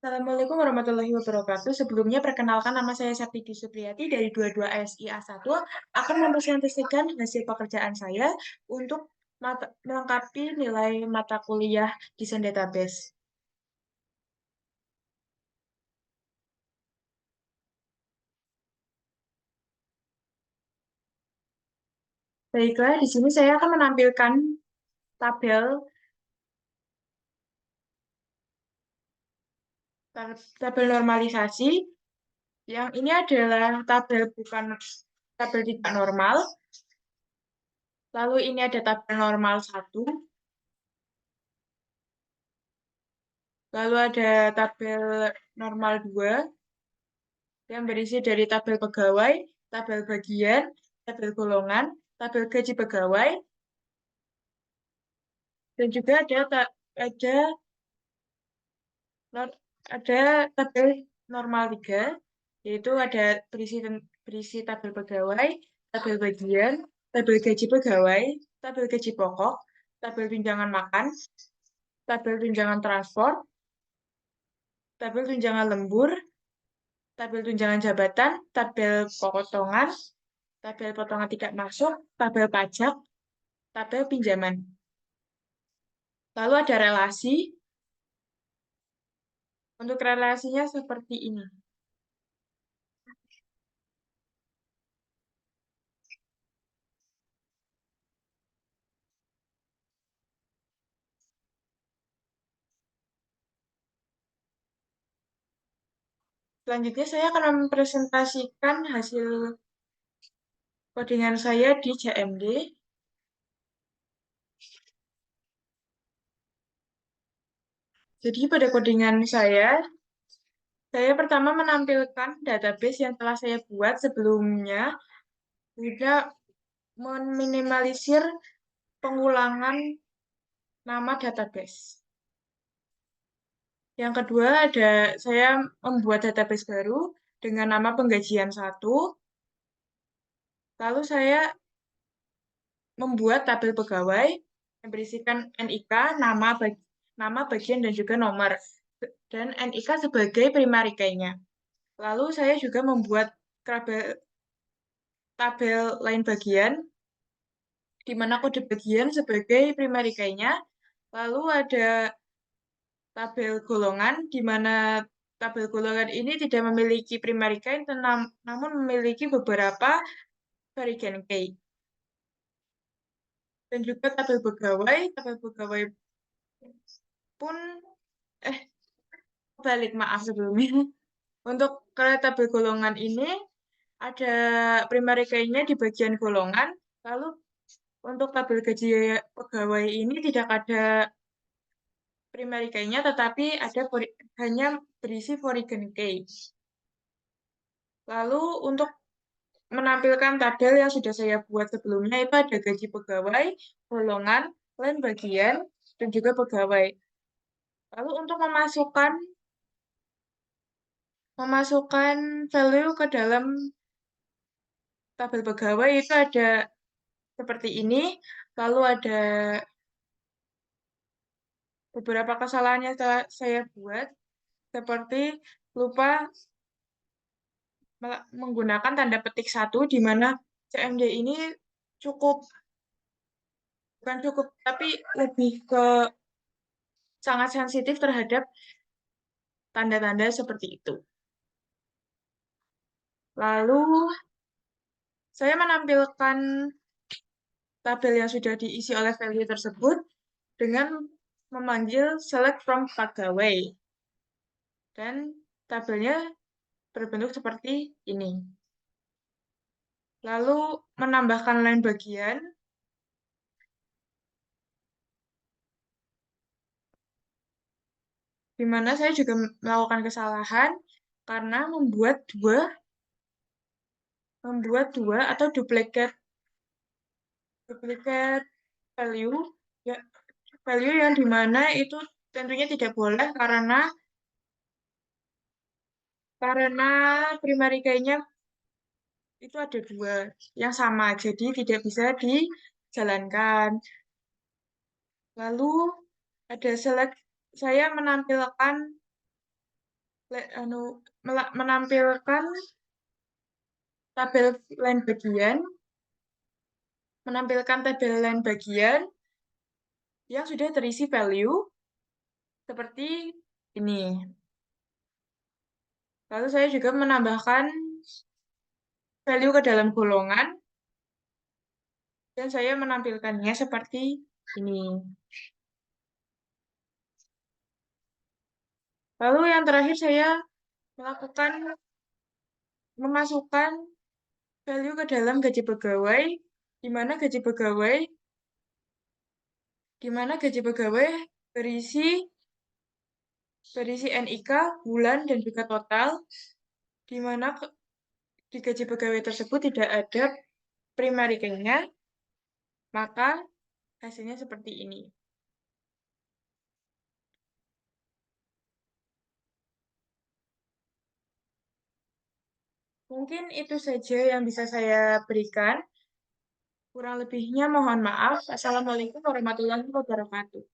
Assalamualaikum warahmatullahi wabarakatuh. Sebelumnya perkenalkan nama saya Saptiti Supriyati dari 22 ASI A1 akan mempresentasikan hasil pekerjaan saya untuk melengkapi nilai mata kuliah Desain Database. Baiklah, di sini saya akan menampilkan tabel tabel normalisasi. Yang ini adalah tabel bukan tabel tidak normal. Lalu ini ada tabel normal 1. Lalu ada tabel normal 2 yang berisi dari tabel pegawai, tabel bagian, tabel golongan, tabel gaji pegawai, dan juga ada ada tabel normal 3, yaitu ada berisi tabel pegawai, tabel bagian, tabel gaji pegawai, tabel gaji pokok, tabel tunjangan makan, tabel tunjangan transport, tabel tunjangan lembur, tabel tunjangan jabatan, tabel potongan, tabel potongan tidak masuk, tabel pajak, tabel pinjaman. Lalu ada relasi. Untuk relasinya seperti ini. Selanjutnya saya akan mempresentasikan hasil codingan saya di CMD. Jadi pada codingan saya pertama menampilkan database yang telah saya buat sebelumnya, juga meminimalisir pengulangan nama database. Yang kedua saya membuat database baru dengan nama penggajian 1. Lalu saya membuat tabel pegawai yang berisikan NIK, nama bagian, dan juga nomor. Dan NIK sebagai primary key-nya. Lalu saya juga membuat tabel lain bagian, di mana kode bagian sebagai primary key-nya. Lalu ada tabel golongan, di mana tabel golongan ini tidak memiliki primary key, namun memiliki beberapa variant key. Dan juga tabel pegawai pun, balik maaf sebelumnya. Untuk tabel golongan ini, ada primary key-nya di bagian golongan, lalu untuk tabel gaji pegawai ini tidak ada primary key-nya, tetapi hanya berisi foreign key. Lalu untuk menampilkan tabel yang sudah saya buat sebelumnya, itu ada gaji pegawai, golongan, lain bagian, dan juga pegawai. Lalu untuk memasukkan value ke dalam tabel pegawai itu ada seperti ini, lalu ada beberapa kesalahan yang saya buat, seperti lupa menggunakan tanda petik 1, di mana CMD ini bukan cukup, tapi lebih ke sangat sensitif terhadap tanda-tanda seperti itu. Lalu, saya menampilkan tabel yang sudah diisi oleh value tersebut dengan memanggil select from pegawai. Dan tabelnya berbentuk seperti ini. Lalu menambahkan lain bagian, di mana saya juga melakukan kesalahan karena membuat dua atau duplicate value, ya, value yang dimana itu tentunya tidak boleh karena primary key-nya itu ada 2 yang sama, jadi tidak bisa dijalankan. Lalu ada saya menampilkan menampilkan tabel line bagian menampilkan tabel line bagian yang sudah terisi value seperti ini. Lalu saya juga menambahkan value ke dalam golongan dan saya menampilkannya seperti ini. Lalu yang terakhir saya memasukkan value ke dalam gaji pegawai, di mana gaji pegawai berisi NIK, bulan, dan juga total, di mana di gaji pegawai tersebut tidak ada primary key-nya, maka hasilnya seperti ini. Mungkin itu saja yang bisa saya berikan. Kurang lebihnya mohon maaf. Assalamualaikum warahmatullahi wabarakatuh.